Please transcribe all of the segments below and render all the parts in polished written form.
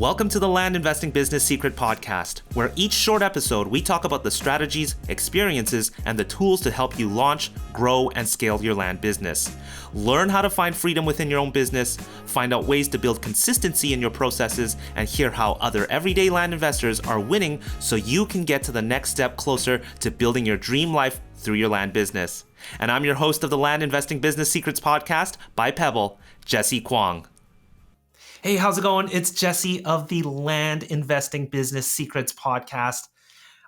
Welcome to the Land Investing Business Secret Podcast, where each short episode we talk about the strategies, experiences, and the tools to help you launch, grow, and scale your land business. Learn how to find freedom within your own business, find out ways to build consistency in your processes, and hear how other everyday land investors are winning so you can get to the next step closer to building your dream life through your land business. And I'm your host of the Land Investing Business Secrets Podcast by Pebble, Jesse Kwong. Hey, how's it going? It's Jesse of the Land Investing Business Secrets Podcast.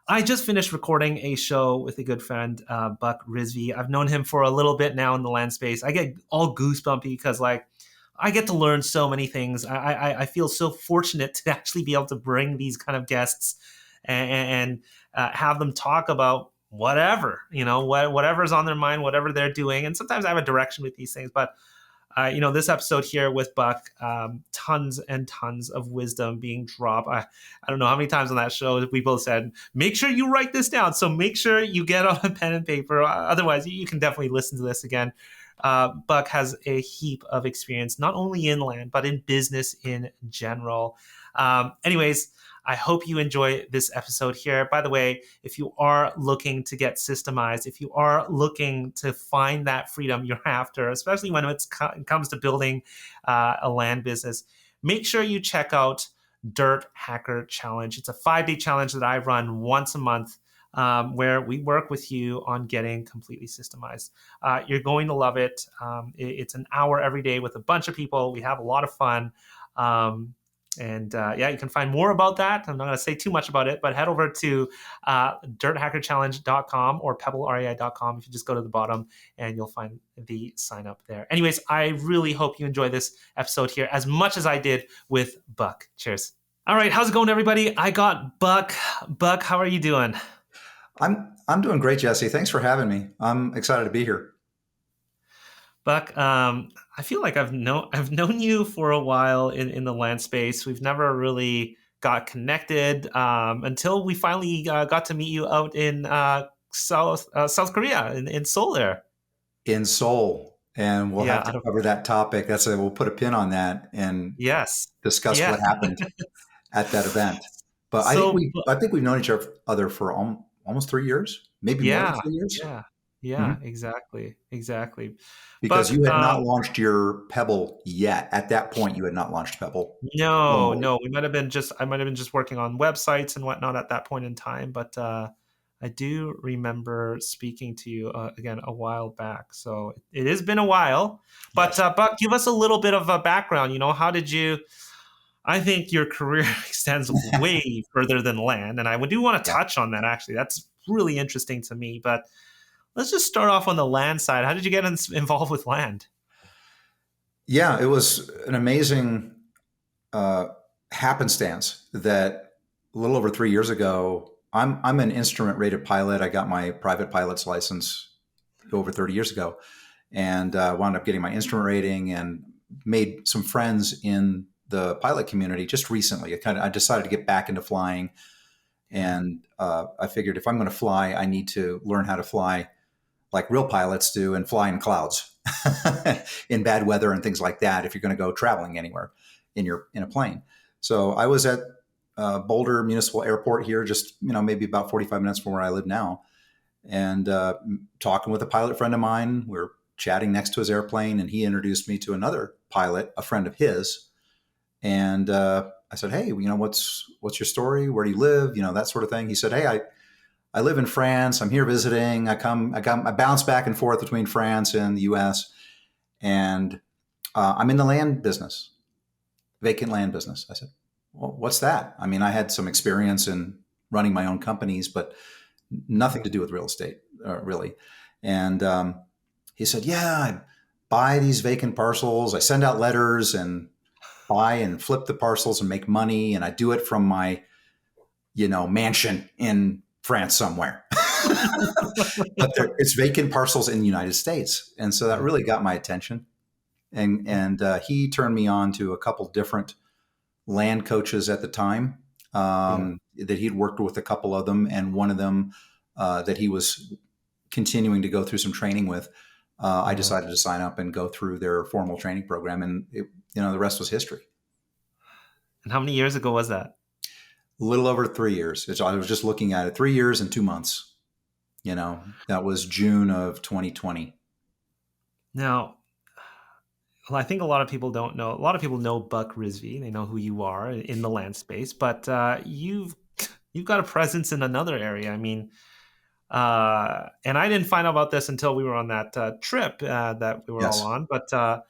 I just finished recording a show with a good friend, Buck Rizvi. I've known him for a little bit now in the land space. I get all goosebumpy because I get to learn so many things. I feel so fortunate to actually be able to bring these kind of guests and have them talk about whatever, whatever's on their mind, whatever they're doing. And sometimes I have a direction with these things, but this episode here with Buck, tons and tons of wisdom being dropped. I don't know how many times on that show we both said, make sure you write this down. So make sure you get on a pen and paper. Otherwise, you can definitely listen to this again. Buck has a heap of experience, not only in land, but in business in general. Anyways, I hope you enjoy this episode here. By the way, if you are looking to get systemized, if you are looking to find that freedom you're after, especially when it comes to building a land business, make sure you check out Dirt Hacker Challenge. It's a 5-day challenge that I run once a month where we work with you on getting completely systemized. You're going to love it. It's an hour every day with a bunch of people. We have a lot of fun. You can find more about that. I'm not going to say too much about it, but head over to dirthackerchallenge.com or pebblerei.com. If you just go to the bottom and you'll find the sign up there. Anyways, I really hope you enjoy this episode here as much as I did with Buck. Cheers. All right. How's it going, everybody? I got Buck. Buck, how are you doing? I'm doing great, Jesse. Thanks for having me. I'm excited to be here. Buck, I feel like I've known you for a while in the land space. We've never really got connected until we finally got to meet you out in South Korea in Seoul there. In Seoul, and we'll have to cover that topic. We'll put a pin on that and discuss what happened at that event. But I think we've known each other for almost 3 years, maybe more than 3 years. Yeah, exactly. Because you had not launched your Pebble yet. At that point, you had not launched Pebble. No. I might have been just working on websites and whatnot at that point in time. But I do remember speaking to you again a while back. So it has been a while. But Buck, give us a little bit of a background. How did you? I think your career extends way further than land, and I do want to touch on that. Actually, that's really interesting to me. But let's just start off on the land side. How did you get involved with land? Yeah, it was an amazing happenstance that a little over 3 years ago, I'm an instrument rated pilot. I got my private pilot's license over 30 years ago and wound up getting my instrument rating and made some friends in the pilot community just recently. I decided to get back into flying. And I figured if I'm going to fly, I need to learn how to fly like real pilots do and fly in clouds in bad weather and things like that if you're going to go traveling anywhere in a plane. So I was at Boulder Municipal Airport here, just maybe about 45 minutes from where I live now, and talking with a pilot friend of mine. We're chatting next to his airplane, and he introduced me to another pilot, a friend of his. And I said, hey, what's your story? Where do you live? That sort of thing. He said, hey, I live in France. I'm here visiting. I bounce back and forth between France and the U.S. And I'm in the land business, vacant land business. I said, well, what's that? I mean, I had some experience in running my own companies, but nothing to do with real estate, really. And he said, yeah, I buy these vacant parcels. I send out letters and buy and flip the parcels and make money. And I do it from my, mansion in France somewhere. But it's vacant parcels in the United States. And so that really got my attention. And he turned me on to a couple different land coaches at the time that he'd worked with, a couple of them. And one of them that he was continuing to go through some training with, I decided to sign up and go through their formal training program. And the rest was history. And how many years ago was that? A little over 3 years. I was just looking at it, 3 years and 2 months. That was June of 2020. Now, well, I think a lot of people don't know. A lot of people know Buck Rizvi. They know who you are in the land space, but you've got a presence in another area. I mean, and I didn't find out about this until we were on that trip that we were all Yes. on. But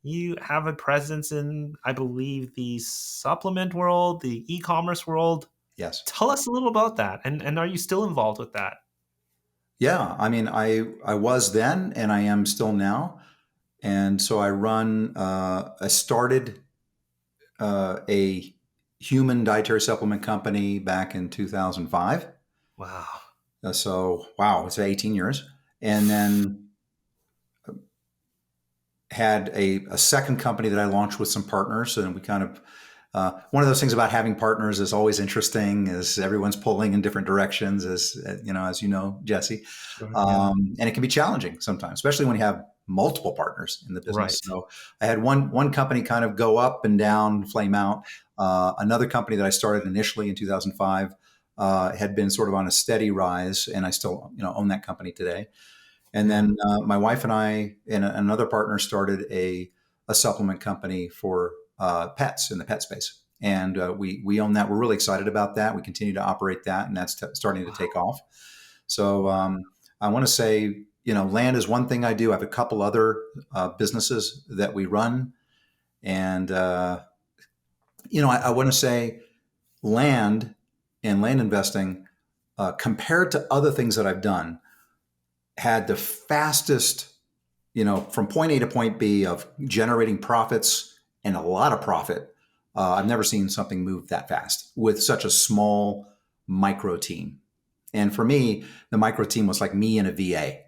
you have a presence in, I believe, the supplement world, the e-commerce world. Yes. Tell us a little about that, and are you still involved with that? Yeah. I mean, I was then and I am still now. And so I started a human dietary supplement company back in 2005. Wow. So, wow, it's 18 years. And then had a second company that I launched with some partners. And we kind of, one of those things about having partners is always interesting, is everyone's pulling in different directions, as you know, Jesse. Sure. Yeah. And it can be challenging sometimes, especially when you have multiple partners in the business. Right. So I had one company kind of go up and down, flame out. Another company that I started initially in 2005 had been sort of on a steady rise, and I still own that company today. And Yeah. then my wife and I and another partner started a supplement company for pets in the pet space. And we own that. We're really excited about that. We continue to operate that, and that's starting to take off. So I want to say, land is one thing I do. I have a couple other businesses that we run. And, I want to say land and land investing, compared to other things that I've done, had the fastest, from point A to point B of generating profits and a lot of profit. I've never seen something move that fast with such a small micro team. And for me, the micro team was like me and a VA,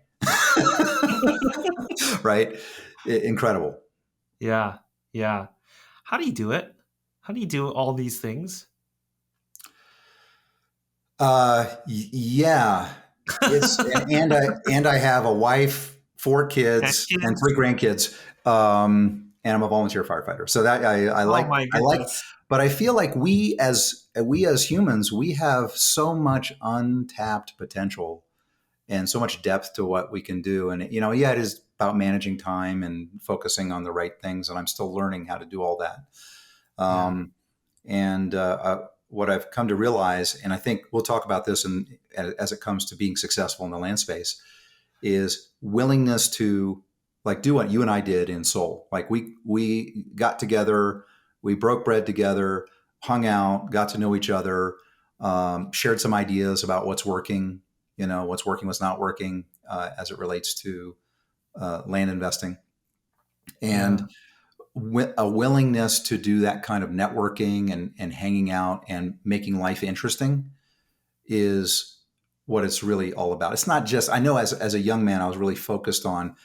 right? Incredible. Yeah. Yeah. How do you do it? How do you do all these things? Yeah, it's and I have a wife, four And kids, and kids? three grandkids, and I'm a volunteer firefighter. So that Oh my I like, goodness. but I feel like we as humans, we have so much untapped potential and so much depth to what we can do. And yeah, it is about managing time and focusing on the right things. And I'm still learning how to do all that. Yeah. And what I've come to realize, and I think we'll talk about this as it comes to being successful in the land space, is willingness to like do what you and I did in Seoul. Like we got together, we broke bread together, hung out, got to know each other, shared some ideas about what's working, what's not working as it relates to land investing, Yeah. and a willingness to do that kind of networking and hanging out and making life interesting is what it's really all about. It's not just, I know as a young man, I was really focused on,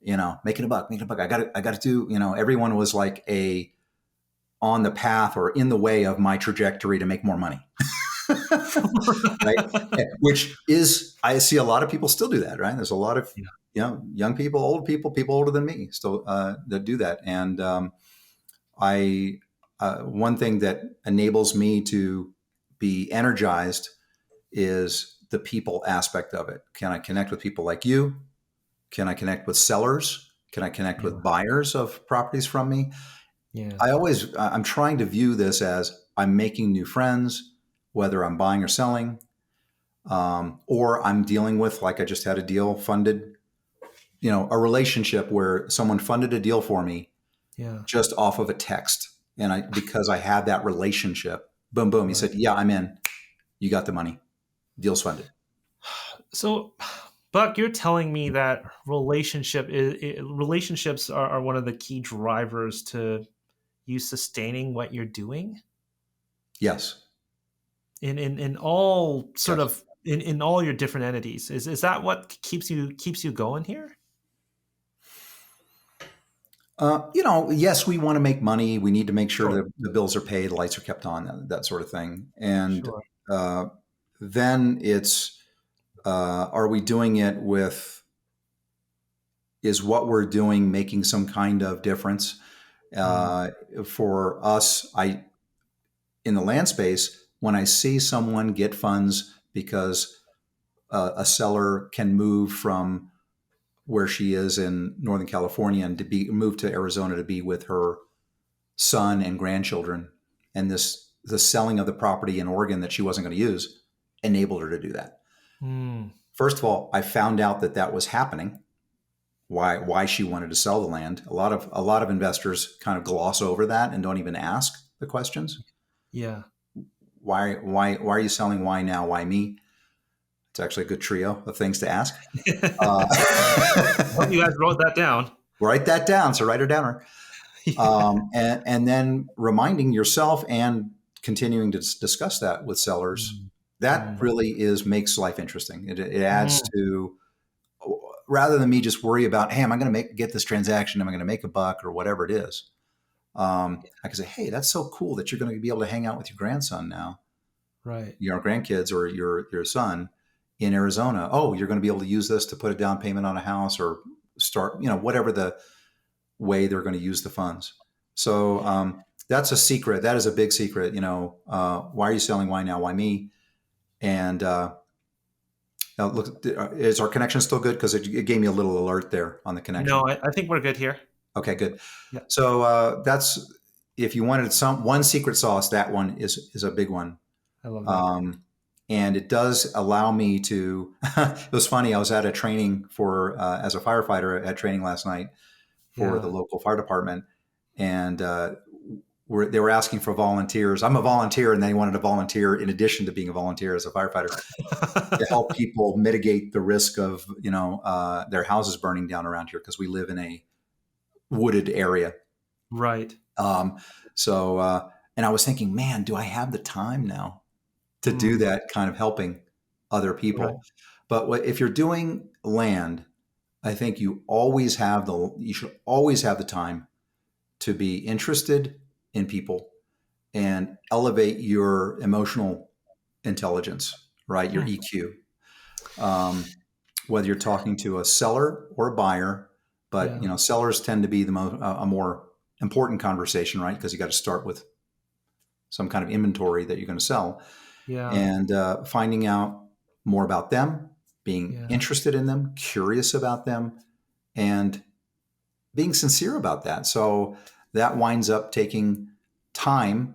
making a buck, making a buck. I got to do, everyone was like on the path or in the way of my trajectory to make more money. Right. Which is, I see a lot of people still do that, right? There's a lot of, Yeah. young people, old people older than me still that do that. And I one thing that enables me to be energized is the people aspect of it. Can I connect with people like you? Can I connect with sellers? Can I connect Yeah. with buyers of properties from me? Yeah. I'm trying to view this as I'm making new friends, whether I'm buying or selling, or I'm dealing with, like I just had a deal funded, a relationship where someone funded a deal for me Yeah. just off of a text. And because I had that relationship, boom, boom, he Right. said, yeah, I'm in. You got the money. Deal's funded. So, Buck, you're telling me that relationships are one of the key drivers to you sustaining what you're doing Yes. in all sort Yes. of in all your different entities. Is that what keeps you going here? Yes, we want to make money. We need to make sure Sure. the bills are paid, lights are kept on, that sort of thing. And Sure. uh, then it's, are we doing it with, is what we're doing making some kind of difference? Mm. For us, in the land space, when I see someone get funds because a seller can move from where she is in Northern California and to be moved to Arizona to be with her son and grandchildren, and the selling of the property in Oregon that she wasn't going to use enabled her to do that. Mm. First of all, I found out that that was happening. Why she wanted to sell the land. A lot of investors kind of gloss over that and don't even ask the questions. Yeah. Why are you selling? Why now? Why me? It's actually a good trio of things to ask. I hope you guys wrote that down. Write that down. So write her down. And then reminding yourself and continuing to discuss that with sellers. That really makes life interesting. It adds to, rather than me just worry about, hey, am I going to get this transaction? Am I going to make a buck or whatever it is? I can say, hey, that's so cool that you're going to be able to hang out with your grandson now, Right. your grandkids or your son in Arizona. Oh, you're going to be able to use this to put a down payment on a house or start, whatever the way they're going to use the funds. So that's a secret. That is a big secret. Why are you selling? Why now? Why me? And now look, is our connection still good? Because it gave me a little alert there on the connection. No, I think we're good here. Okay, good. Yeah. So that's, if you wanted one secret sauce, that one is a big one. I love that. And it does allow me to. It was funny. I was at a training for as a firefighter at training last night for the local fire department, and they were asking for volunteers. I'm a volunteer, and they wanted to volunteer in addition to being a volunteer as a firefighter to help people mitigate the risk of their houses burning down around here, because we live in a wooded area. Right. And I was thinking, man, do I have the time now to do that kind of helping other people? Right. But if you're doing land, I think you should always have the time to be interested in people and elevate your emotional intelligence, right? Your EQ. Whether you're talking to a seller or a buyer, but sellers tend to be a more important conversation, right? Because you got to start with some kind of inventory that you're going to sell, and finding out more about them, being interested in them, curious about them, and being sincere about that. So that winds up taking time.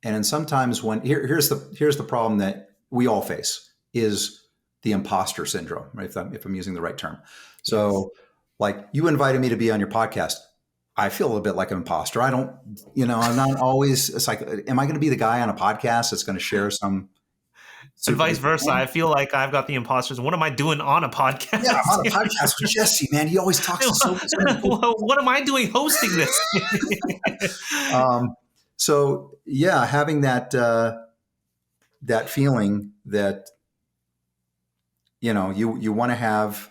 And then sometimes here's the problem that we all face is the imposter syndrome, right? If I'm using the right term. So like, you invited me to be on your podcast. I feel a little bit like an imposter. I don't, I'm not always, it's like, am I going to be the guy on a podcast that's going to share some? And vice versa. I feel like I've got the imposters. What am I doing on a podcast? Yeah, I'm on a podcast with Jesse, man. He always talks to so many people. What am I doing hosting this? So yeah, having that feeling that you want to have.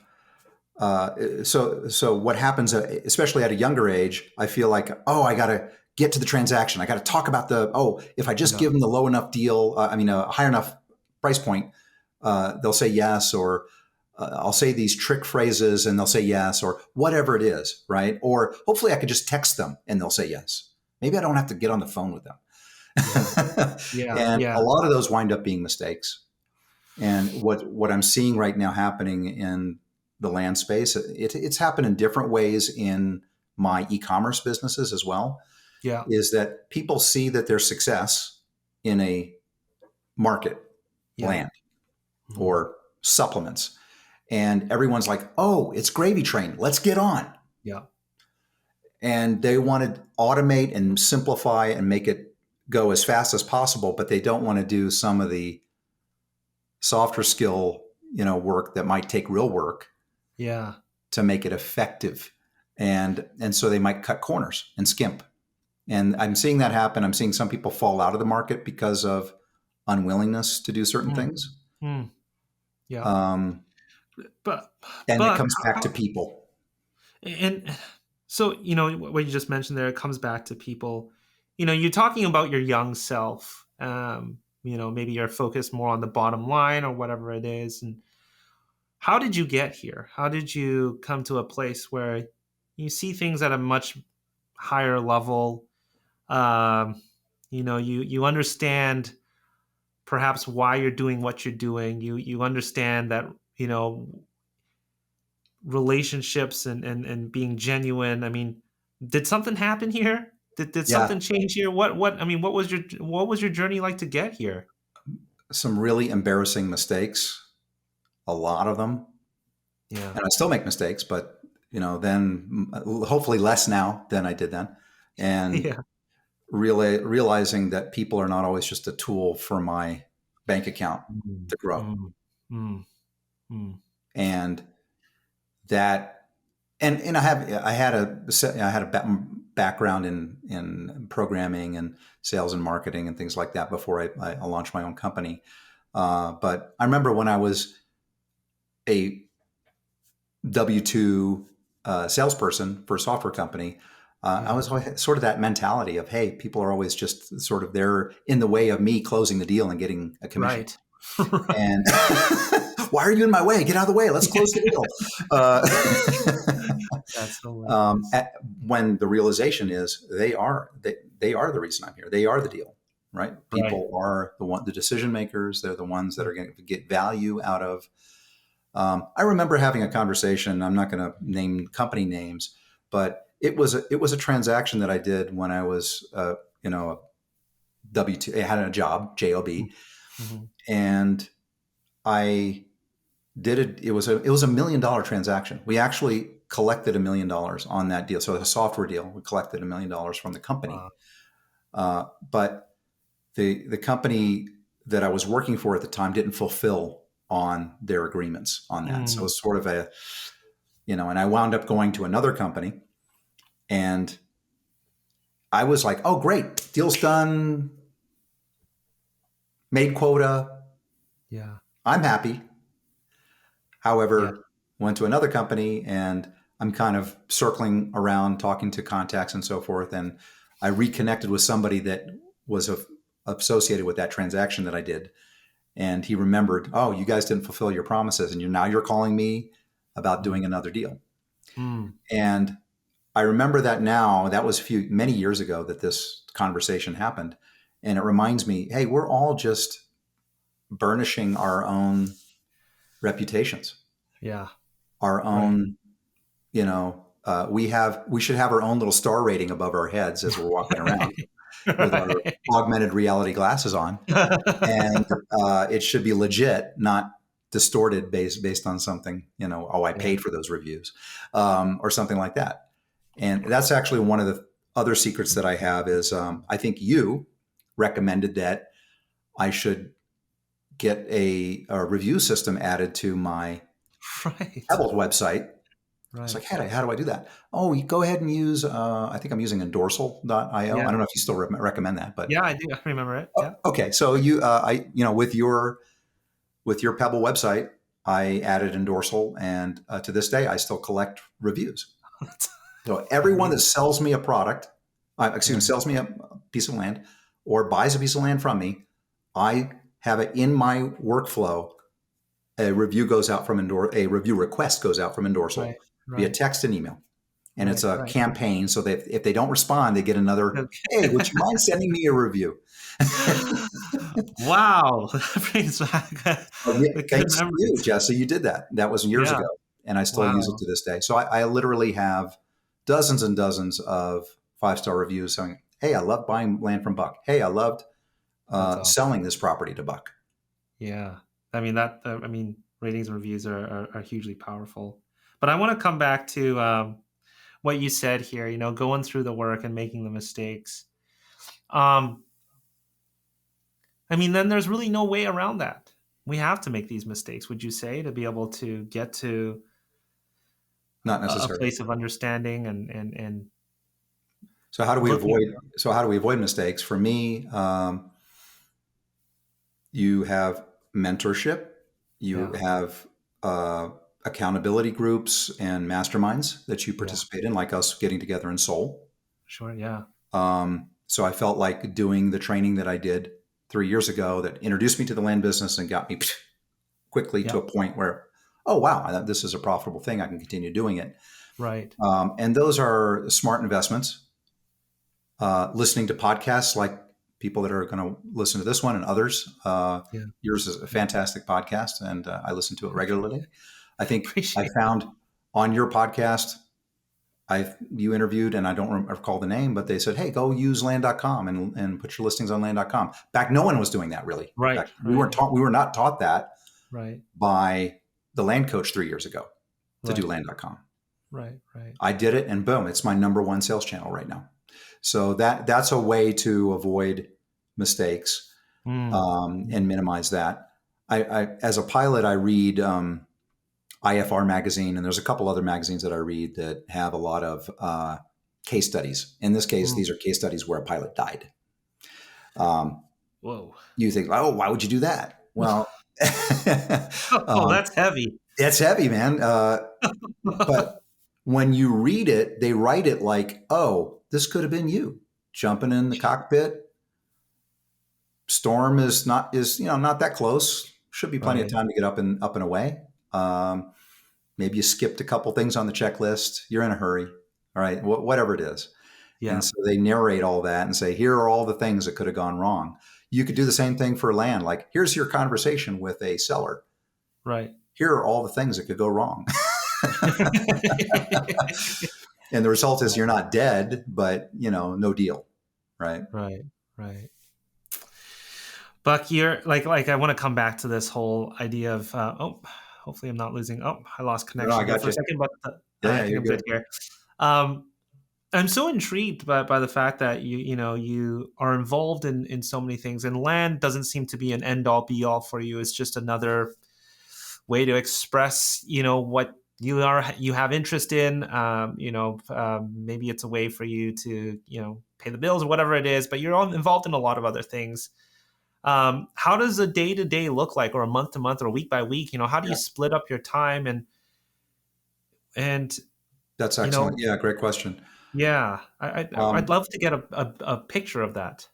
So what happens, especially at a younger age, I feel like, I got to get to the transaction. I got to talk about if I just give them the low enough deal, a high enough price point, they'll say yes, or I'll say these trick phrases and they'll say yes, or whatever it is, right? Or hopefully I could just text them and they'll say yes. Maybe I don't have to get on the phone with them. A lot of those wind up being mistakes. And what I'm seeing right now happening in the land space, it's happened in different ways in my e-commerce businesses as well, is that people see that there's success in a market, land or supplements, and everyone's like, oh, it's gravy train, let's get on. And they want to automate and simplify and make it go as fast as possible, but they don't want to do some of the softer skill work that might take real work to make it effective. And so they might cut corners and skimp. And I'm seeing that happen. I'm seeing some people fall out of the market because of unwillingness to do certain things. And it comes back to people. And so, what you just mentioned there, it comes back to people. You're talking about your young self. Maybe you're focused more on the bottom line or whatever it is. And how did you get here? How did you come to a place where you see things at a much higher level? you understand perhaps why you're doing what you're doing. You understand that, you know, relationships and being genuine. I mean, did something happen here? Did Yeah, something change here? What I mean, what was your journey like to get here? some really embarrassing mistakes, a lot of them, Yeah. and I still make mistakes, but then hopefully less now than I did then, and Yeah. realizing that people are not always just a tool for my bank account Mm, to grow, mm, mm, mm. and that, and I had a background in programming and sales and marketing and things like that before I launched my own company. But I remember when I was a W-2 salesperson for a software company, I Yeah. was sort of that mentality of, hey, people are always just sort of there in the way of me closing the deal and getting a commission. Right. Right. And why are you in my way? Get out of the way. Let's close the deal. That's hilarious. When the realization is they are the reason I'm here. They are the deal, right? Right. People are the decision makers. They're the ones that are going to get value out of. I remember having a conversation. I'm not going to name company names, but it was a transaction that I did when I was a W-2. I had a job, Mhm. and I did it. It was a $1 million transaction. We actually collected $1 million on that deal. So it's a software deal. We collected $1 million from the company, Wow. but the company that I was working for at the time didn't fulfill on their agreements on that. So it Mm. was sort of and I wound up going to another company, and I was like, oh, great, deal's done, made quota, Yeah. I'm happy. Yeah. However, went to another company, and I'm kind of circling around talking to contacts and so forth. And I reconnected with somebody that was associated with that transaction that I did. And he remembered, oh, you guys didn't fulfill your promises, and now you're calling me about Mm. doing another deal. Mm. And I remember that now. That was many years ago that this conversation happened. And it reminds me, hey, we're all just burnishing our own reputations, Yeah. our Right. own, we should have our own little star rating above our heads as we're walking around with our Right. augmented reality glasses on. And it should be legit, not distorted based on something, oh, I Yeah. paid for those reviews, or something like that. And that's actually one of the other secrets that I have is, I think you recommended that I should get a review system added to my Right. Pebble website. I was Right. like, how do I do that? Oh, you go ahead and use, I think I'm using endorsal.io. I Yeah. don't know if you still recommend that, but Yeah, I do. I remember it. Yeah. okay. So with your Pebble website, I added endorsal, and to this day, I still collect reviews. That's So everyone that amazing. sells me a product, Yeah. sells me a piece of land or buys a piece of land from me, I have it in my workflow. A review goes out from a review request goes out from endorsal Right. via Right. text and email, and it's Right. a Right. campaign. So that if they don't respond, they get another. Hey, would you mind sending me a review? Wow. That brings back Oh, yeah, the good thanks to you, memories. Jesse. You did that. That was years Yeah. ago, and I still use it Wow. to this day. So I literally have dozens and dozens of 5-star reviews saying, "Hey, I love buying land from Buck. Hey, I loved That's awesome. selling this property to Buck." Yeah. I mean I mean ratings and reviews are hugely powerful. But I want to come back to what you said here, going through the work and making the mistakes. Um, I mean, then there's really no way around that. We have to make these mistakes, would you say, to be able to get to Not a necessarily. place of understanding and So how do we looking at avoid? So how do we avoid mistakes? For me, you have mentorship, you yeah, have accountability groups and masterminds that you yeah, participate in, like us getting together in Seoul. sure, yeah, So I felt like doing the training that I did 3 years ago that introduced me to the land business and got me quickly to yeah, a point where, oh, wow, this is a profitable thing. I can continue doing it. right, And those are smart investments. Listening to podcasts like people that are going to listen to this one and others. Yeah. Yours is a fantastic podcast, and I listen to it regularly. I think I Appreciate found on your podcast, you interviewed, and I don't recall the name, but they said, "Hey, go use land.com and put your listings on land.com." Back, no one was doing that really. Right, Back, we were not taught that right, by the land coach 3 years ago to do right, land.com. right, right. I did it, and boom, it's my number one sales channel right now. So that's a way to avoid mistakes and minimize that. I as a pilot, I read IFR magazine, and there's a couple other magazines that I read that have a lot of case studies. In this case, these are case studies where a pilot died. Whoa. You think, oh, why would you do that? Well, Oh, that's heavy. it's heavy, man. But when you read it, they write it like, oh, this could have been you jumping in the cockpit. Storm is not that close. Should be plenty of time to get up and away. Maybe you skipped a couple things on the checklist. You're in a hurry. All right, whatever it is. Yeah. And so they narrate all that and say, here are all the things that could have gone wrong. You could do the same thing for land. Like, here's your conversation with a seller. Right. Here are all the things that could go wrong. And the result is you're not dead, but no deal. Right. Right. Right. Buck, you're like I want to come back to this whole idea of hopefully I'm not losing. Oh, I lost connection I got for you. a second, but Yeah, I think you're I'm good good here. I'm so intrigued by the fact that you are involved in so many things, and land doesn't seem to be an end all be all for you. It's just another way to express what you have interest in. Maybe it's a way for you to pay the bills or whatever it is, but you're all involved in a lot of other things. How does a day to day look like, or a month to month, or week by week? How do you split up your time and That's excellent. Yeah, great question. Yeah, I'd love to get a picture of that.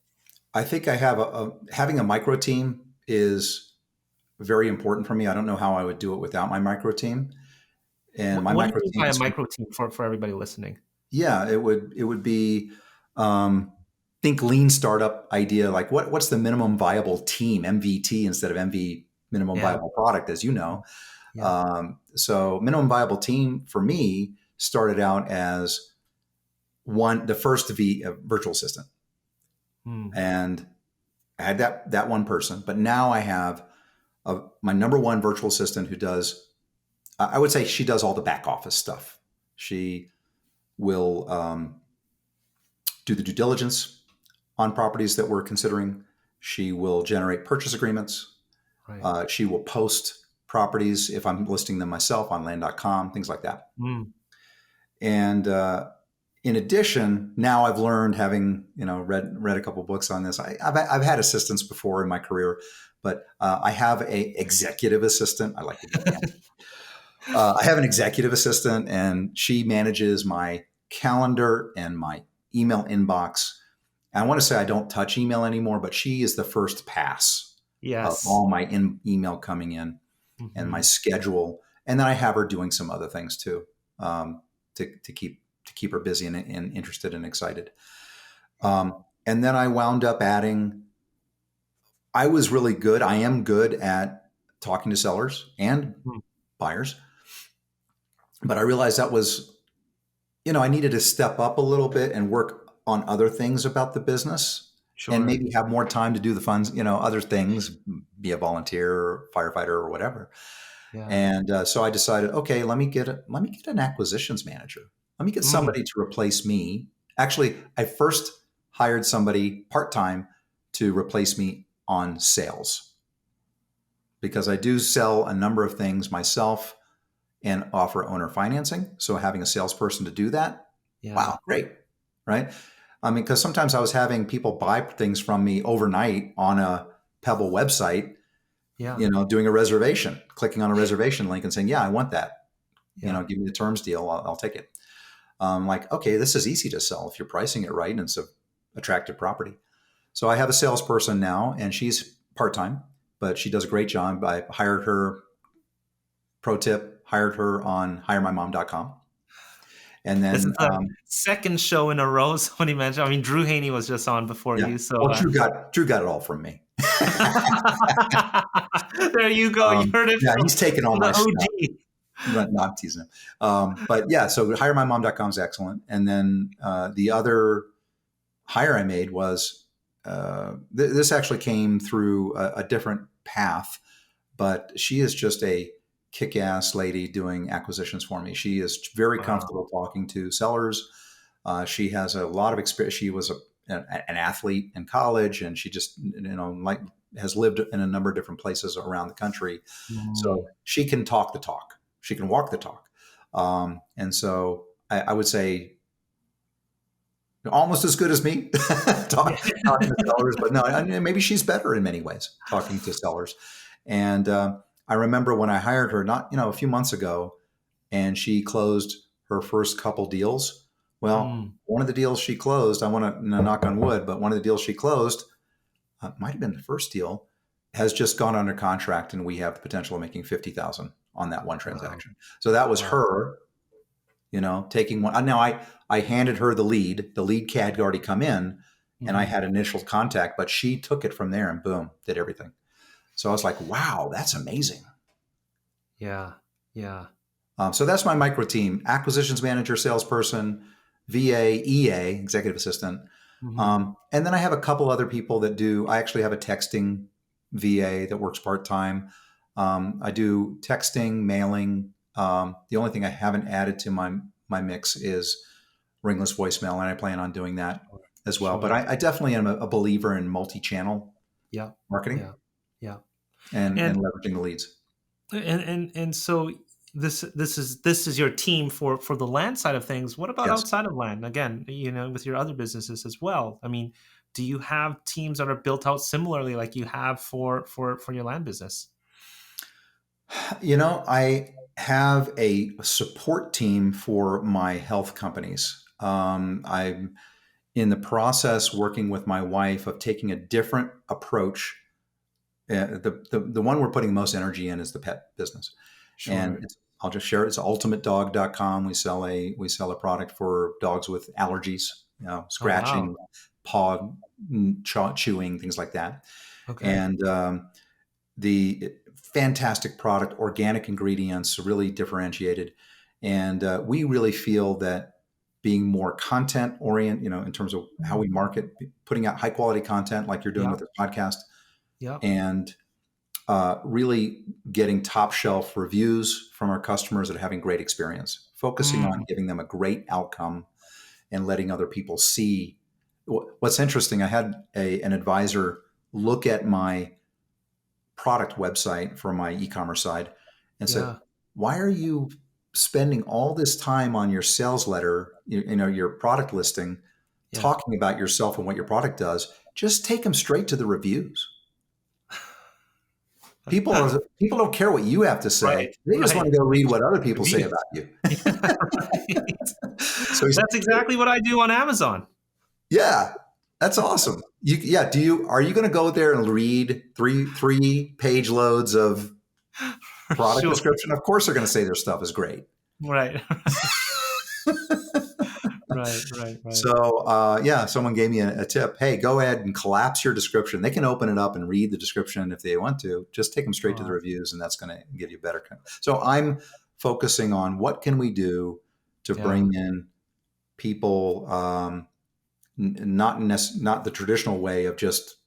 I think I have having a micro team is very important for me. I don't know how I would do it without my micro team. And my What do you micro mean team by a is, micro team for everybody listening? yeah, it would be think lean startup idea. Like what's the minimum viable team, MVT instead of MV, minimum Yeah, viable product, as you know. yeah. So minimum viable team for me started out as the first virtual assistant. And I had that one person, but now I have my number one virtual assistant who does, I would say she does all the back office stuff. She will do the due diligence on properties that we're considering. She will generate purchase agreements. Right. She will post properties if I'm listing them myself on land.com, things like that. And in addition, now I've learned, having read a couple of books on this. I've had assistants before in my career, but I have a executive assistant. I like to get fancy. I have an executive assistant, and she manages my calendar and my email inbox. And I want to say I don't touch email anymore, but she is the first pass of Yes. all my email coming in and my schedule. And then I have her doing some other things too, to keep her busy and interested and excited. And then I wound up adding, I am good at talking to sellers and buyers, but I realized that was, I needed to step up a little bit and work on other things about the business. Sure. And maybe have more time to do the fun, other things, be a volunteer or firefighter or whatever. Yeah. And so I decided, okay, let me get an acquisitions manager. Let me get somebody to replace me. Actually, I first hired somebody part-time to replace me on sales, because I do sell a number of things myself and offer owner financing. So having a salesperson to do that, wow, great, right? I mean, because sometimes I was having people buy things from me overnight on a Pebble website, doing a reservation, clicking on a reservation link and saying, yeah, I want that. Give me the terms deal. I'll take it. Like, okay, this is easy to sell if you're pricing it right and it's an attractive property. So I have a salesperson now, and she's part-time, but she does a great job. I hired her, pro tip, hired her on hiremymom.com. And This is then, the second show in a row somebody mentioned. I mean, Drew Haney was just on before yeah. you, so Well, Drew got it all from me. there you go. You heard it Yeah, from, he's taken all from the my stuff. OG. Not, I'm teasing him. But yeah, so hiremymom.com is excellent. And then the other hire I made was this actually came through a different path, but she is just a kick-ass lady doing acquisitions for me. She is very Wow. comfortable talking to sellers. She has a lot of experience. She was an athlete in college, and she just like has lived in a number of different places around the country. So Mm. she can talk the talk. She can walk the talk. And so I would say almost as good as me Yeah. talking to sellers, but no, maybe she's better in many ways talking to sellers. And I remember when I hired her, not a few months ago, and she closed her first couple deals. Well, Mm. one of the deals she closed, I want to knock on wood, but one of the deals she closed might have been the first deal, has just gone under contract, and we have the potential of making 50,000 on that one Wow. transaction. So that was Wow. her taking one. Now I handed her the lead. The lead CAD had already come in, and I Hmm. had initial contact, but she took it from there and boom, did everything. So I was like, wow, that's amazing. Yeah. Yeah. So that's my micro team: acquisitions manager, salesperson, VA, EA, executive assistant. Hmm. And then I have a couple other people that do. I actually have a texting VA that works part time. I do texting, mailing. The only thing I haven't added to my mix is ringless voicemail, and I plan on doing that as well. But Sure. I definitely am a believer in multi-channel Yeah. marketing Yeah. Yeah. and And leveraging the leads. and so this is your team for the land side of things. What about Yes. outside of land? Again, with your other businesses as well. I mean, do you have teams that are built out similarly like you have for your land business? I have a support team for my health companies. I'm in the process working with my wife of taking a different approach. The one we're putting most energy in is the pet business. And Sure. I'll just share it. It's ultimatedog.com. We sell a product for dogs with allergies, Oh wow. scratching, paw chewing, things like that. Okay. And the fantastic product, organic ingredients, really differentiated. And we really feel that being more content oriented, in terms of how we market, putting out high quality content like you're doing Yeah. with this podcast, Yeah. and really getting top shelf reviews from our customers that are having great experience, focusing on Mm. giving them a great outcome and letting other people see. What's interesting, I had an advisor look at my product website for my e-commerce side and said, Yeah. why are you spending all this time on your sales letter, your product listing, Yeah. talking about yourself and what your product does? Just take them straight to the reviews. People don't care what you have to say. Right. They just want Right. to go read what other people say Reviews. about you. Yeah. Right. So he's, That's exactly what I do on Amazon. yeah, that's awesome. Yeah. Are you going to go there and read three page loads of For product sure. description? Of course, they're going to say their stuff is great. Right. Right. Right. Right. So yeah, someone gave me a tip. Hey, go ahead and collapse your description. They can open it up and read the description if they want to. Just take them straight to the Wow. reviews, and that's going to give you better. So I'm focusing on what can we do to Yeah. bring in people, not the traditional way of just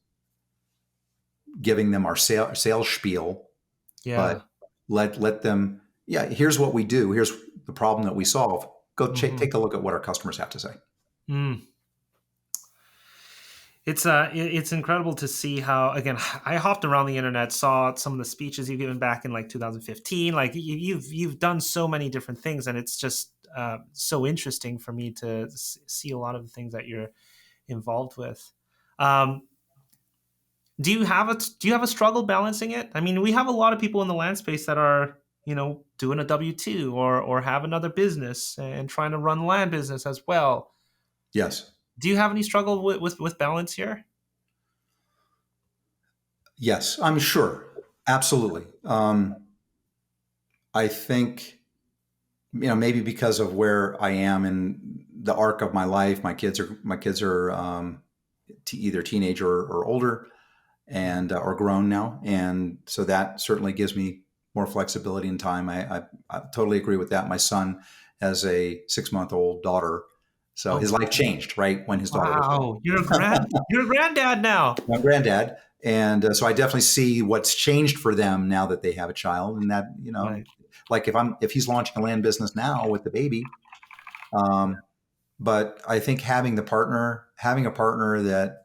giving them our sales spiel, but Yeah. let them. Yeah, here's what we do. Here's the problem that we solve. Go Hmm. take a look at what our customers have to say. Mm. It's incredible to see how, again, I hopped around the internet, saw some of the speeches you've given back in like 2015. Like you've done so many different things, and it's just so interesting for me to see a lot of the things that you're involved with. Um, do you have a struggle balancing it? I mean, we have a lot of people in the land space that are doing a W-2 or have another business and trying to run land business as well. Yes. Do you have any struggle with balance here? Yes, I'm sure. Absolutely. I think maybe because of where I am in the arc of my life, my kids are either teenage or older, and or grown now, and so that certainly gives me more flexibility and time. I totally agree with that. My son has a 6-month-old daughter, so his Okay. life changed right when his daughter was born. Wow. You're a granddad now. My granddad, and so I definitely see what's changed for them now that they have a child, and that Right. like if he's launching a land business now with the baby. Um, but I think having a partner that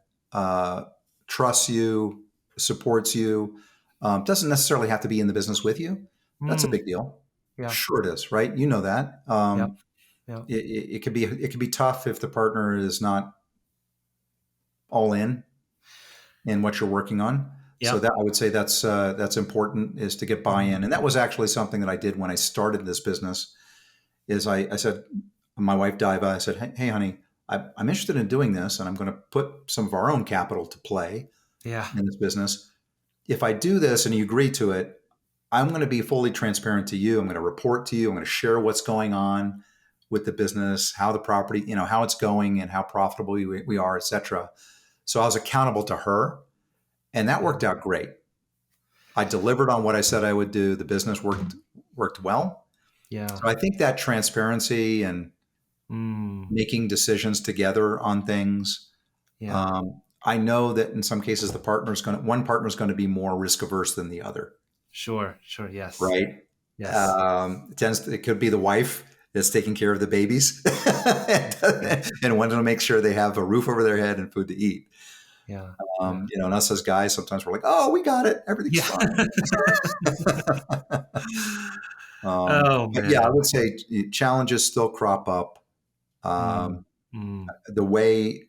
trusts you, supports you, doesn't necessarily have to be in the business with you. That's a Mm, big deal. yeah. Sure, it is, right? You know that. Yep. Yep. It could be tough if the partner is not all in what you're working on. So Yep. that I would say that's important, is to get Mhm. buy-in, and that was actually something that I did when I started this business. Is I said, my wife Diva, I said, hey honey, I'm interested in doing this, and I'm going to put some of our own capital to play Yeah. in this business. If I do this and you agree to it, I'm going to be fully transparent to you. I'm going to report to you. I'm going to share what's going on with the business, how the property, how it's going, and how profitable we are, etc. So I was accountable to her, and that Yeah. worked out great. I delivered on what I said I would do. The business worked well. Yeah. So I think that transparency and Mm, making decisions together on things. yeah. I know that in some cases one partner is going to be more risk averse than the other, Sure. Sure. Yes. right? Yes. It could be the wife that's taking care of the babies Yeah. and wanting to make sure they have a roof over their head and food to eat. Yeah. Yeah. And us as guys, sometimes we're like, "Oh, we got it, everything's Yeah. fine." Oh But yeah, I man. would say challenges still crop up. Mm, Um, mm, the way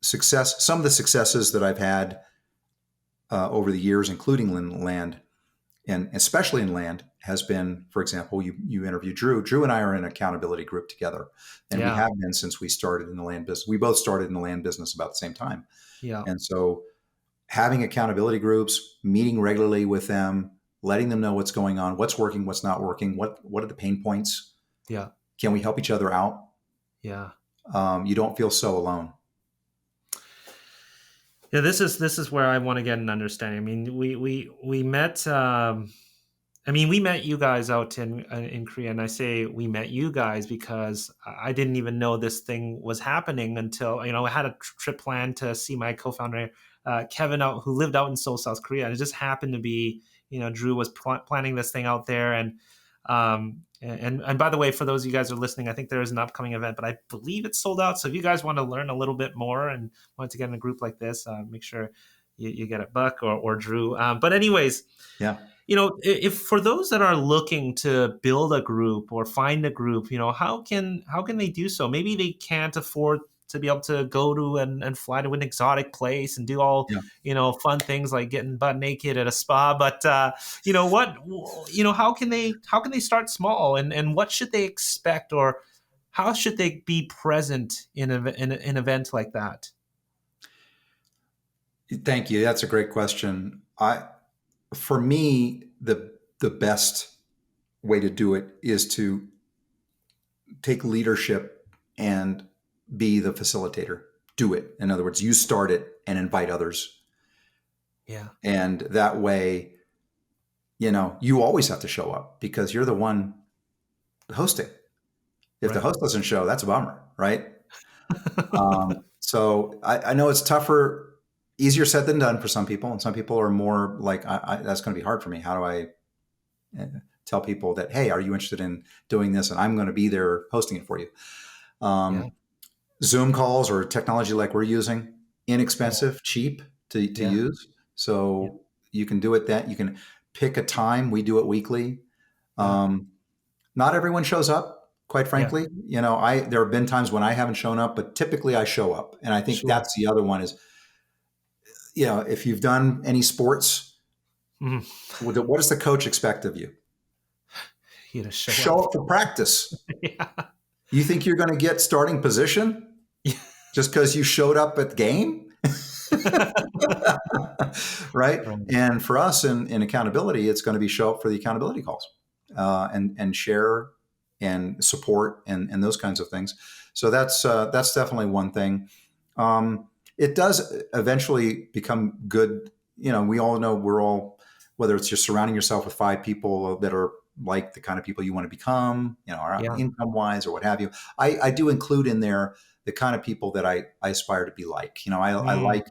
some of the successes that I've had over the years, including in land, and especially in land, has been, for example, you interviewed Drew. Drew and I are in an accountability group together, and we yeah. have been since we started in the land business. We both started in the land business about the same time, Yeah. and so having accountability groups, meeting regularly with them, letting them know what's going on, what's working, what's not working, what are the pain points, Yeah. can we help each other out? Yeah. You don't feel so alone. Yeah. This is where I want to get an understanding. I mean, we met. I mean, we met you guys out in Korea, and I say we met you guys because I didn't even know this thing was happening until I had a trip planned to see my co-founder Kevin out, who lived out in Seoul, South Korea, and it just happened to be Drew was planning this thing out there, and by the way, for those of you guys who are listening, I think there is an upcoming event, but I believe it's sold out. So if you guys want to learn a little bit more and want to get in a group like this, make sure you get a Buck or Drew. But anyways, Yeah, if for those that are looking to build a group or find a group, how can they do so? Maybe they can't afford to be able to go to and fly to an exotic place and do all yeah. fun things like getting butt naked at a spa. But what how can they start small, and what should they expect, or how should they be present in an event like that? Thank you. That's a great question. For me, the best way to do it is to take leadership and be the facilitator. Do it. In other words, you start it and invite others. Yeah. And that way, you always have to show up because you're the one hosting. If the Right. host doesn't show, that's a bummer, right? So I know it's tougher, easier said than done for some people. And some people are more like, that's going to be hard for me. How do I tell people that, hey, are you interested in doing this? And I'm going to be there hosting it for you. Yeah. Um, Zoom calls or technology like we're using, Yeah. inexpensive, cheap to Yeah. use. Yeah. So you can do it that you can pick a time. We do it weekly. Yeah. Um, Not everyone shows up, quite Yeah. frankly. There have been times when I haven't shown up, but typically I show up. And I think Sure. that's the other one is, if you've done any sports, Mhm. what does the coach expect of you? You to show Show up. up for practice. Yeah. You think you're going to get starting position Yeah. just because you showed up at the game? Right? Right. And for us in accountability, it's going to be show up for the accountability calls, and share. and support and those kinds of things. So that's definitely one thing. It does eventually become good. We all know we're all, whether it's just surrounding yourself with 5 people that are like the kind of people you want to become, Yeah. income wise or what have you. I do include in there the kind of people that I aspire to be like. I Mm, like,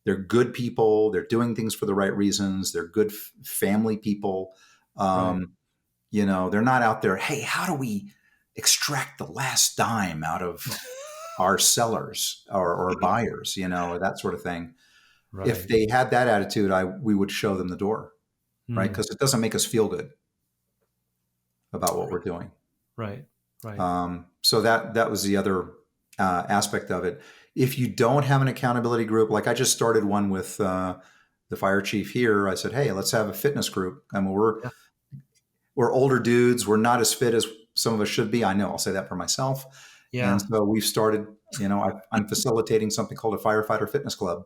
they're good people. They're doing things for the right reasons. They're good family people. right. They're not out there, hey, how do we extract the last dime out of our sellers or buyers, that sort of thing. If Right. they had that attitude, we would show them the door, right? Mm, Because it doesn't make us feel good about what we're doing. right. Right. So that was the other aspect of it. If you don't have an accountability group, like I just started one with the fire chief here, I said, hey, let's have a fitness group. I mean, Yeah. we're older dudes. We're not as fit as some of us should be. I know, I'll say that for myself. And Yeah. so we've started, I'm facilitating something called a firefighter fitness club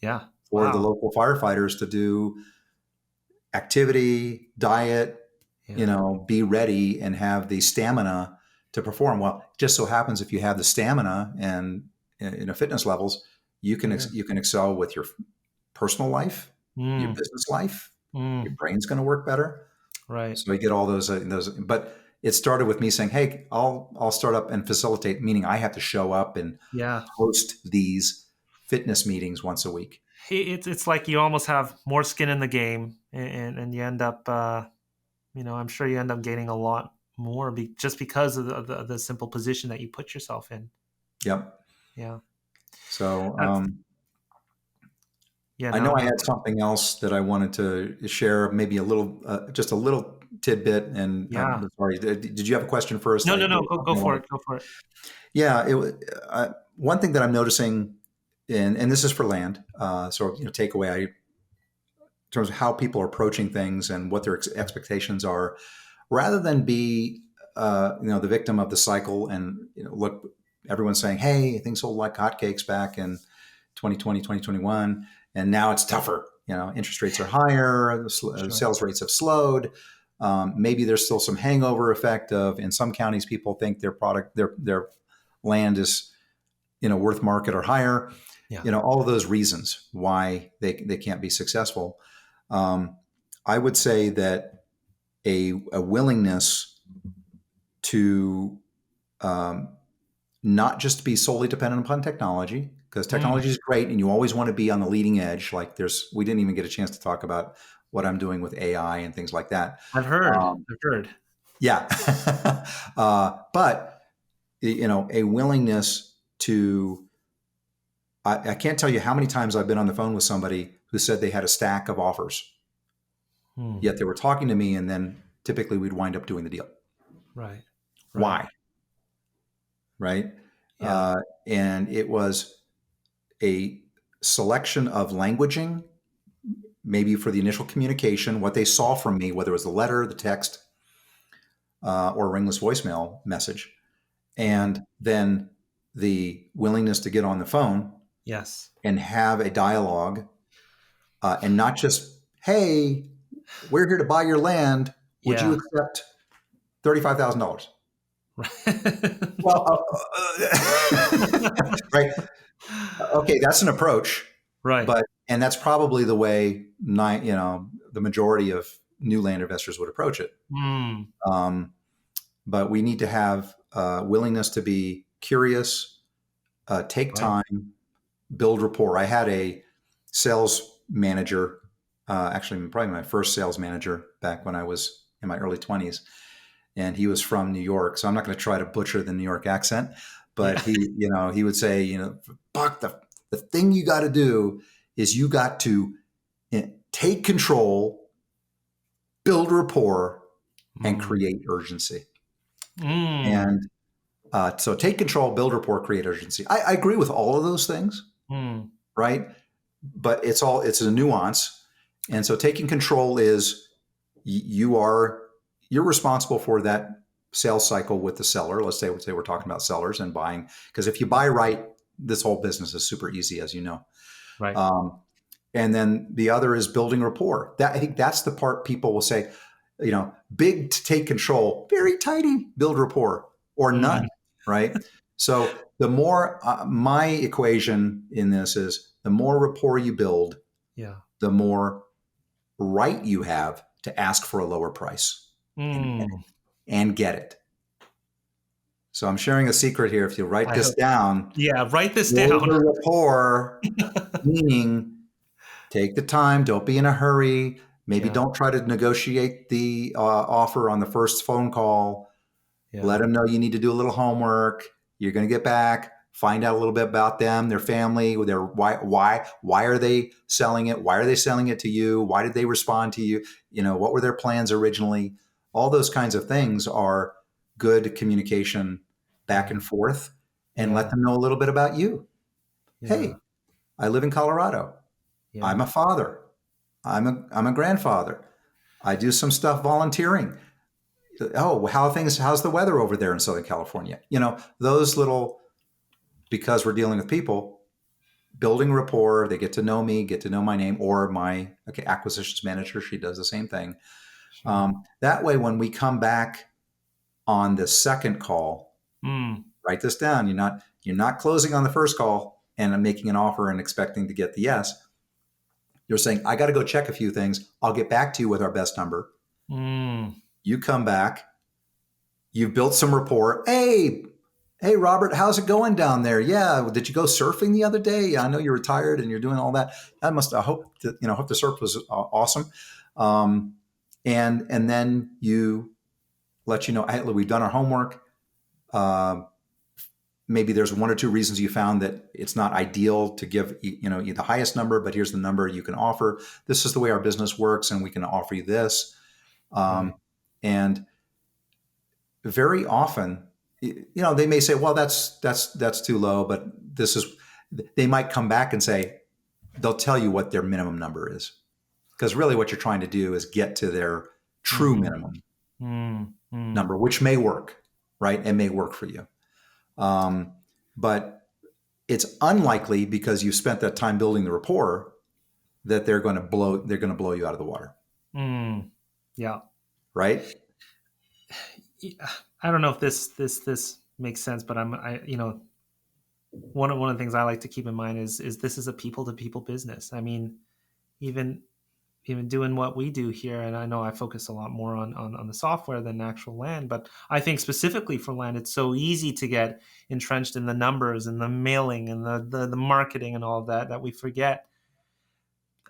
Yeah. for the Wow. local firefighters to do activity, diet, Yeah. be ready and have the stamina to perform. Well, it just so happens if you have the stamina and fitness levels, you can Yeah. you can excel with your personal life, your Mm, business life. Your mm, brain's going to work better. right. So you get all those. But it started with me saying, "Hey, I'll start up and facilitate." Meaning, I have to show up and Yeah. host these fitness meetings once a week. It's like you almost have more skin in the game, and you end up, I'm sure you end up gaining a lot more just because of the simple position that you put yourself in. Yep. Yeah. So That's yeah. I No. know I No. had something else that I wanted to share, maybe just a little tidbit. And Yeah. sorry, did you have a question first? No. I No. there No. was Go something I for wanted. it. Go for it. Yeah, one thing that I'm noticing, and this is for land. So takeaway, in terms of how people are approaching things and what their expectations are, rather than be the victim of the cycle and look, everyone's saying, hey, things sold like hotcakes back in 2020, 2021, and now it's tougher. Interest rates are higher, Sure. sales rates have slowed. Maybe there's still some hangover effect of, in some counties, people think their land is worth market or higher. Yeah. All of those reasons why they can't be successful. um, I would say that a willingness to um, not just be solely dependent upon technology, because Mm, technology is great and you always want to be on the leading edge. Like we didn't even get a chance to talk about what I'm doing with AI and things like that. I've heard. Um, I've heard. yeah. But a willingness to, I can't tell you how many times I've been on the phone with somebody who said they had a stack of offers, Hmm. yet they were talking to me, and then typically we'd wind up doing the deal. Right. Right. Why? Right? Yeah. Uh, and it was a selection of languaging, maybe for the initial communication, what they saw from me, whether it was the letter, the text, or a ringless voicemail message, Yeah. and then the willingness to get on the phone Yes. and have a dialogue, and not just, hey, we're here to buy your land. Would you Yeah. accept $35,000? Well, Right. right. Okay, that's an approach, Right. and that's probably the way the majority of new land investors would approach it. Mm, Um, but we need to have willingness to be curious, take right. time, build rapport. I had a sales manager, actually probably my first sales manager back when I was in my early 20s, and he was from New York. So I'm not going to try to butcher the New York accent, but Yeah. he would say, Buck, the thing you got to do is you got to take control, build rapport, and Mm, create urgency. mm, And so take control, build rapport, create urgency. I agree with all of those things, mm, right? But it's a nuance. And so taking control is you're responsible for that sales cycle with the seller. Let's say we're talking about sellers and buying, because if you buy right, this whole business is super easy, as you know. right. Um, and then the other is building rapport. I think that's the part people will say, big to take control, very tiny build rapport, or Mm, none, right? So the more my equation in this is the more rapport you build, yeah. the more right you have to ask for a lower price and get Mm, it. And get it. So I'm sharing a secret here. If you write I this hope. down, Yeah, write this build down. the rapport, meaning take the time, don't be in a hurry. Maybe Yeah, don't try to negotiate the offer on the first phone call. Let yeah, them know you need to do a little homework. You're going to get back, find out a little bit about them, their family, their why are they selling it? Why are they selling it to you? Why did they respond to you? What were their plans originally? All those kinds of things are good communication back yeah, and forth, and let yeah, them know a little bit about you. yeah, Hey, I live in Colorado. I'm yeah, a father. I'm a grandfather. I do some stuff volunteering. Oh, how's the weather over there in Southern California? Those little, because we're dealing with people, building rapport, they get to know me, get to know my name, or my acquisitions manager, she does the same thing. sure. That way, when we come back on the second call, Mm, write this down. You're not closing on the first call and I'm making an offer and expecting to get the yes. You're saying, I got to go check a few things. I'll get back to you with our best number. mm, You come back, you've built some rapport. Hey, Robert, how's it going down there? Yeah, did you go surfing the other day? I know you're retired and you're doing all that. I hope the surf was awesome. Um, and then you hey, we've done our homework. Uh, Maybe there's one or two reasons you found that it's not ideal to give you the highest number, but here's the number you can offer. This is the way our business works, and we can offer you this. right. And very often, they may say, well, that's too low, but they might come back and say, they'll tell you what their minimum number is, because really what you're trying to do is get to their true Mm-hmm. minimum Mm, mm, number, which may work, right? And may work for you. Um, but it's unlikely, because you spent that time building the rapport, that they're going to blow you out of the water, mm. Yeah. right? Yeah. I don't know if this makes sense, but one of the things I like to keep in mind is this is a people to people business. I mean, even doing what we do here, and I know I focus a lot more on the software than actual land, but I think specifically for land, it's so easy to get entrenched in the numbers and the mailing and the marketing and all of that we forget.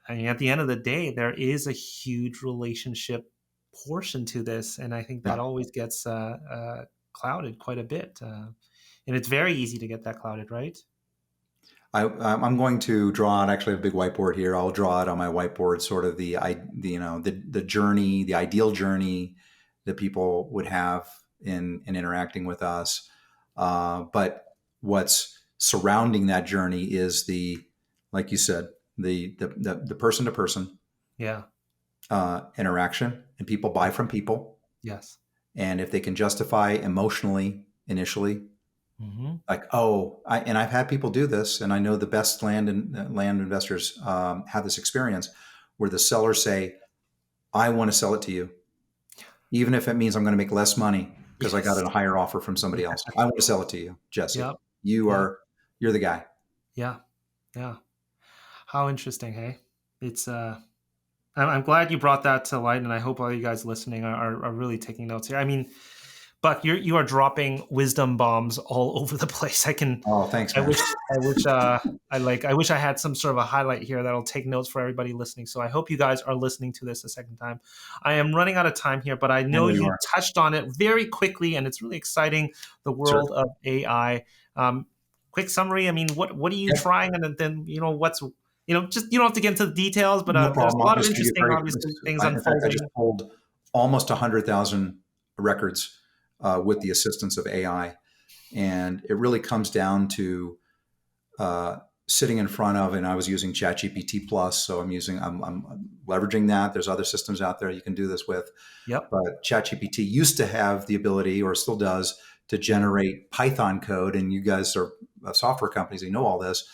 I mean, at the end of the day, there is a huge relationship portion to this, and I think that Yeah. always gets clouded quite a bit, and it's very easy to get that clouded, right? I'm going to draw out actually a big whiteboard here. I'll draw out on my whiteboard sort of the journey, the ideal journey that people would have in interacting with us. But what's surrounding that journey is like you said, the person to person Yeah. interaction, and people buy from people. Yes. And if they can justify emotionally initially, Mm-hmm. like, and I've had people do this, and I know the best land investors have this experience where the sellers say, I want to sell it to you, even if it means I'm going to make less money because I got Yes. a higher offer from somebody else. I want to sell it to you, Jesse. Yep. You Yep. are, you're the guy. Yeah. Yeah. How interesting, hey? It's I'm glad you brought that to light, and I hope all you guys listening are really taking notes here. I mean, Buck, you are dropping wisdom bombs all over the place. Oh, thanks, I man. wish I wish I had some sort of a highlight here that'll take notes for everybody listening. So I hope you guys are listening to this a second time. I am running out of time here, but I I know know you you are, touched on it very quickly, and it's really exciting, the sir. world of AI. Quick summary. I mean, what are you Yeah, trying, and then what's just you don't have to get into the details, but no there's problem. a I'll lot of just give you interesting, obviously, things in fact, I just unfolding. pulled almost 100,000 records with the assistance of AI. And it really comes down to uh, sitting in front of, and I was using ChatGPT Plus, so I'm leveraging that. There's other systems out there you can do this with, Yep. but ChatGPT used to have the ability, or still does, to generate Python code. And you guys are software companies, you know all this,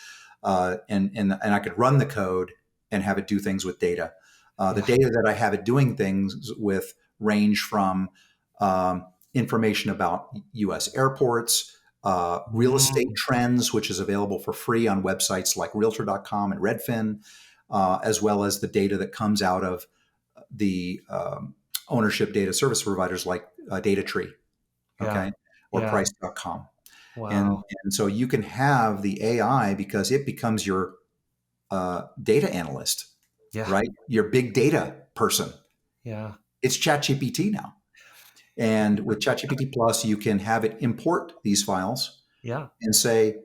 and I could run the code and have it do things with data. The Yeah. data that I have it doing things with range from information about U.S. airports, real estate Mm, trends, which is available for free on websites like Realtor.com and Redfin, as well as the data that comes out of the ownership data service providers like DataTree, yeah. okay, or Yeah. Price.com. And, Wow. and so you can have the AI because it becomes your data analyst, Yeah. right? Your big data person. Yeah. It's ChatGPT now. And with ChatGPT Plus, you can have it import these files Yeah. and say,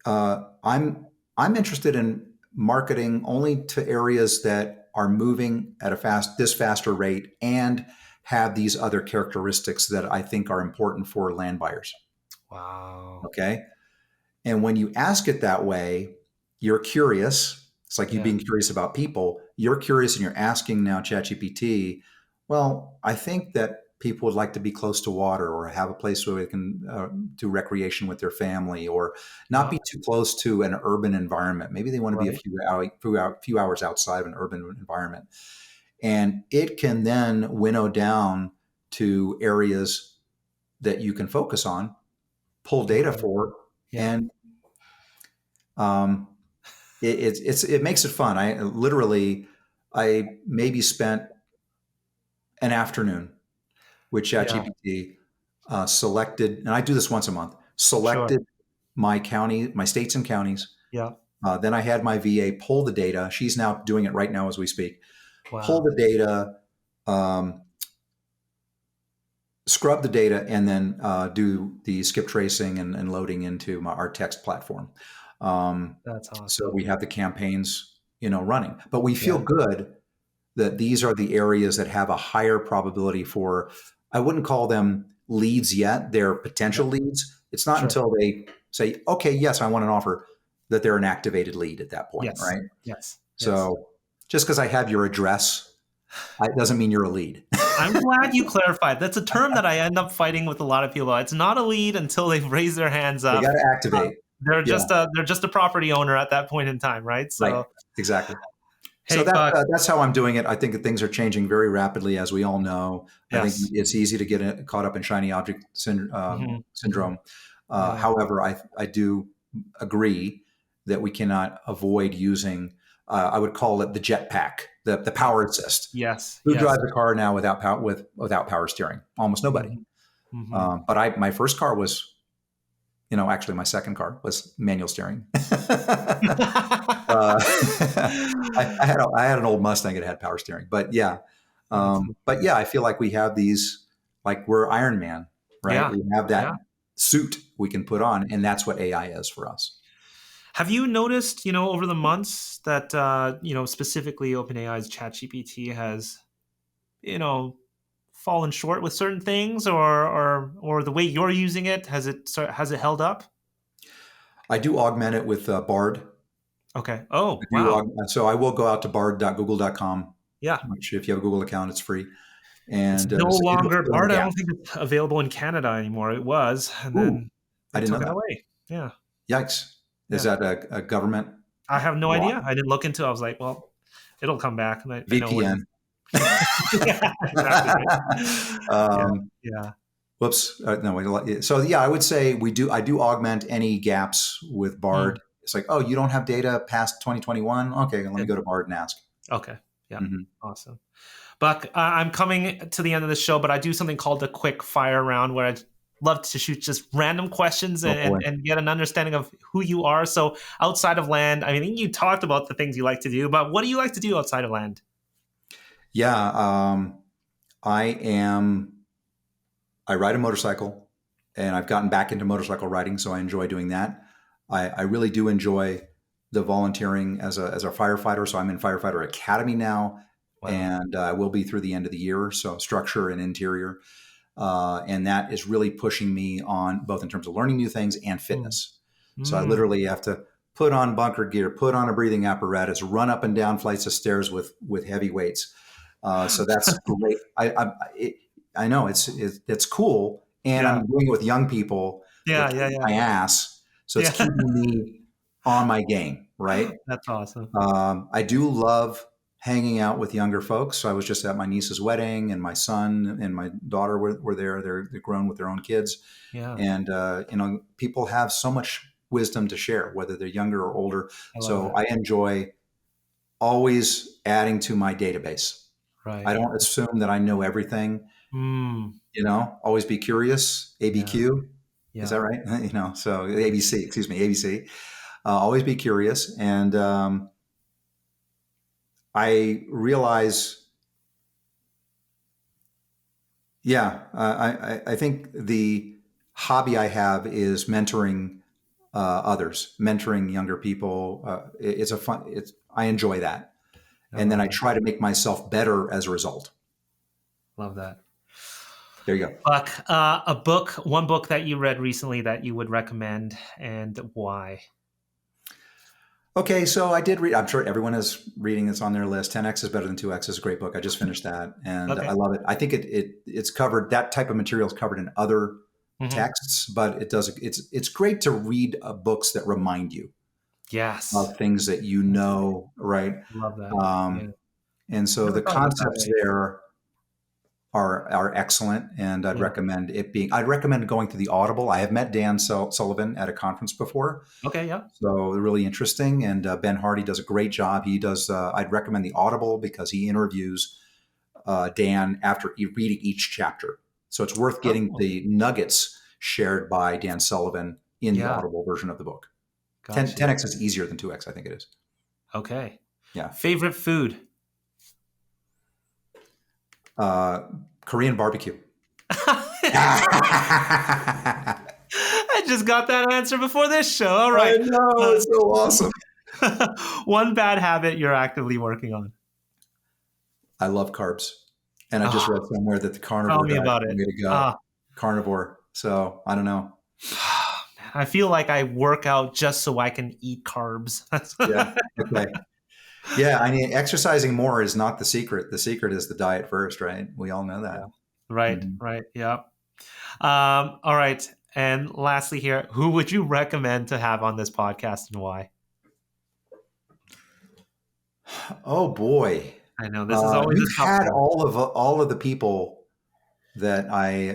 I'm interested in marketing only to areas that are moving at this faster rate and have these other characteristics that I think are important for land buyers. Wow. Okay. And when you ask it that way, you're curious. It's like you Yeah. being curious about people. You're curious and you're asking now ChatGPT, well, I think that people would like to be close to water or have a place where they can do recreation with their family or not Yeah. be too close to an urban environment. Maybe they want to be a Right. few hours outside of an urban environment. And it can then winnow down to areas that you can focus on, pull data Incredible. for, Yeah. and um, it makes it fun. I maybe spent an afternoon with Yeah. ChatGPT, selected, and I do this once a month. Sure. Selected my county, my states and counties. Yeah. Then I had my VA pull the data. She's now doing it right now as we speak. Pull Wow. the data, um, scrub the data, and then do the skip tracing and loading into our text platform. That's So awesome. we have the campaigns, running, but we feel Yeah. good that these are the areas that have a higher probability for, I wouldn't call them leads yet, they're potential Yep. leads. It's not Sure. until they say, okay, yes, I want an offer, that they're an activated lead at that point, Yes. right? Yes. Yes. So just because I have your address, it doesn't mean you're a lead. I'm glad you clarified. That's a term that I end up fighting with a lot of people. It's not a lead until they've raised their hands They got up. to Uh, activate. Yeah, they're just a property owner at that point in time, right? right. So, Exactly. So hey, Buck. that's how I'm doing it. I think that things are changing very rapidly, as we all know. I think Yes. it's easy to get caught up in shiny object Hmm. Hmm. syndrome. Yeah. However, I do agree that we cannot avoid using. I would call it the jetpack, the power assist. Yes. Who Yes. drives a car now without without power steering? Almost nobody. Hmm. Hmm. But my first car was, actually my second car was manual steering. Uh, I had an old Mustang that had power steering, but yeah, That's but yeah, I feel like we have these, like we're Iron Man, right? yeah. We have that Yeah. suit we can put on, and that's what AI is for us. Have you noticed, over the months that, specifically OpenAI's ChatGPT has, you know, fallen short with certain things, or the way you're using it, has it held up? I do augment it with Bard. Okay. I Oh, do wow. so I will go out to bard.google.com, Yeah. which if you have a Google account, it's free, It's and no so it'll longer fill in Bard. I don't gaps. think it's available in Canada anymore. It was, and Ooh, then I they didn't know took it that. away. Yeah. Yikes! Is Yeah. that a government I have no law? idea. I didn't look into it. I was like, well, it'll come back. And I know what. VPN. Yeah. Yeah, exactly. Right. Yeah. um, Yeah. Whoops. No, so yeah, I would say I do augment any gaps with Mm. Bard. It's like, oh, you don't have data past 2021. Okay, let me go to Bard and ask. Okay. Yeah. Hmm. Awesome. Buck, I'm coming to the end of the show, but I do something called the quick fire round where I'd love to shoot just random questions Oh boy. and get an understanding of who you are. So outside of land, I mean, you talked about the things you like to do, but what do you like to do outside of land? Yeah, I am. I ride a motorcycle, and I've gotten back into motorcycle riding, so I enjoy doing that. I really do enjoy the volunteering as a firefighter. So I'm in Firefighter Academy now, Wow. and I will be through the end of the year. So structure and interior. And that is really pushing me on both in terms of learning new things and Mm. fitness. So I Mm. literally have to put on bunker gear, put on a breathing apparatus, run up and down flights of stairs with heavy weights. So that's great. I know it's cool, and Yeah. I'm doing it with young people that Yeah. Yeah. kick Yeah. my ass. So it's Yeah. keeping me on my game, right? That's awesome. I do love hanging out with younger folks. So I was just at my niece's wedding, and my son and my daughter were there. They're grown with their own kids. Yeah. And, people have so much wisdom to share, whether they're younger or older. I love So it. I enjoy always adding to my database. I Right. don't assume that I know everything, Mm, always be curious, yeah. ABQ. Is Yeah. that right? So ABC, excuse me, ABC. Always be curious. And I realize, yeah, I think the hobby I have is mentoring others, mentoring younger people. It's a fun. I enjoy that, I and then love I that. try to make myself better as a result. Love that. There you go. Buck, one book that you read recently that you would recommend, and why? Okay, so I did read. I'm sure everyone is reading this on their list. 10x is better than 2x is a great book. I just finished that, and I Okay. love it. I think it's covered. That type of material is covered in other Hmm. texts, but it does. It's great to read books that remind you Yes. of things that you That's great. know, right? Love that. Yeah. Um, and so Never the thought of it that concepts way. there are excellent, and Yeah. I'd recommend going to the Audible. I have met Dan Sullivan at a conference before, Okay. Yeah. so really interesting. And Ben Hardy does a great job. He does. I'd recommend the Audible because he interviews Dan after reading each chapter. So it's worth getting Oh. the nuggets shared by Dan Sullivan in the Yeah. Audible version of the book. 10, Gotcha. 10x is easier than 2x, I think it is. Okay. Yeah. Favorite food? Uh, Korean barbecue. I just got that answer before this show. All I right. know, Uh, it's so awesome. one bad habit you're actively working on. I love carbs. And I just Oh, read somewhere that the tell carnivore me diet is about the it. way to go. Ah, Carnivore. So I don't know. man, I feel like I work out just so I can eat carbs. Yeah. Okay. Yeah. I mean, exercising more is not the secret. The secret is the diet first, right? We all know Yeah. that. Right. Mhm. Right. Yeah. All right. And lastly, here, who would you recommend to have on this podcast and why? Oh boy. I know this is always You've a tough had one. all of the people that I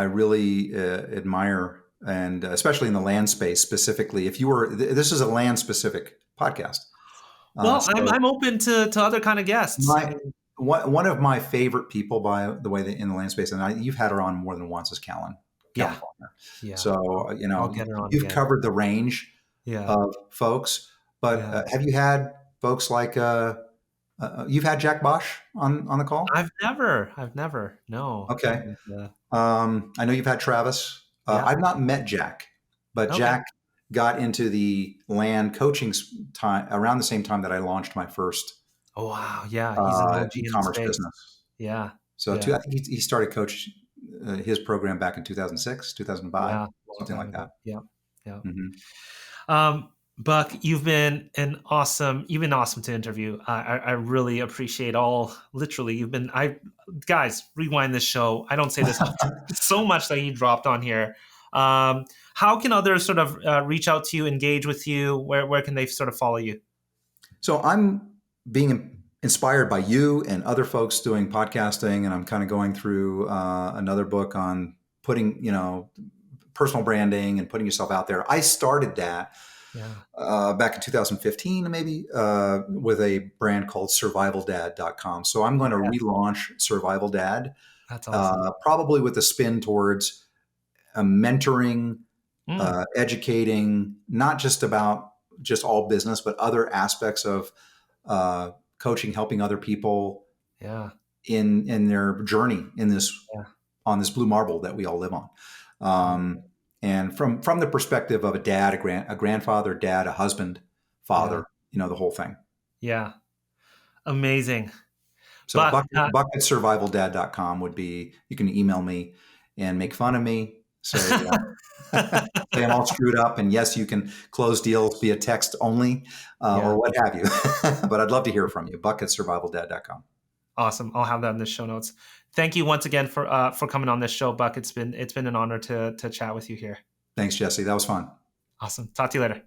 really admire, and especially in the land space specifically. If you were, this is a land specific podcast. Well, So I'm open to other kind of guests. I my mean, one of my favorite people, by the way, that in the land space, and you've had her on more than once, is Callan yeah, Faulkner. yeah. So I'll get her on you've again. covered the range Yeah, of folks, but yeah. have you had folks like you've had Jack Bosch on the call? I've never. No. Okay. And, I know you've had Travis. yeah. I've not met Jack, but Okay. Jack got into the land coaching time around the same time that I launched my first Oh wow. Yeah, he's an OG in the e-commerce space. business. Yeah. So Yeah. I think he started coach his program back in 2006, 2005, Yeah. Long something time like ago. that. Yeah. Yeah. Hmm. Buck, you've been awesome to interview. I really appreciate literally, guys, rewind this show. I don't say this often. So much that you dropped on here. How can others sort of reach out to you, engage with you? Where can they sort of follow you? So I'm being inspired by you and other folks doing podcasting, and I'm kind of going through another book on putting, personal branding and putting yourself out there. I started that Yeah. back in 2015, maybe, with a brand called survivaldad.com. So I'm going to Yes, relaunch Survival Dad, that's awesome. probably with a spin towards mentoring, Mm, educating, not just about just all business, but other aspects of coaching, helping other people yeah. in their journey in this Yeah. on this blue marble that we all live on. And from the perspective of a dad, a grandfather, dad, a husband, Yeah. father, the whole thing. Yeah. Amazing. So Buck, bucketsurvivaldad.com would be, you can email me and make fun of me. Say, say I'm all screwed up. And yes, you can close deals via text only, yeah. or what have you. But I'd love to hear from you. Bucketsurvivaldad.com. Awesome. I'll have that in the show notes. Thank you once again for coming on this show, Buck. It's been an honor to chat with you here. Thanks, Jesse. That was fun. Awesome. Talk to you later.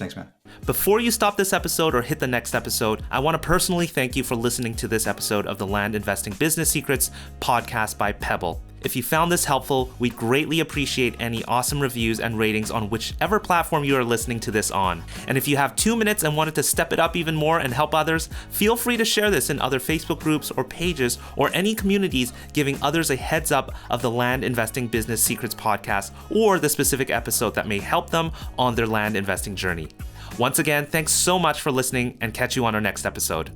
Thanks, man. Before you stop this episode or hit the next episode, I want to personally thank you for listening to this episode of the Land Investing Business Secrets podcast by Pebble. If you found this helpful, we'd greatly appreciate any awesome reviews and ratings on whichever platform you are listening to this on. And if you have 2 minutes and wanted to step it up even more and help others, feel free to share this in other Facebook groups or pages or any communities, giving others a heads up of the Land Investing Business Secrets podcast or the specific episode that may help them on their land investing journey. Once again, thanks so much for listening, and catch you on our next episode.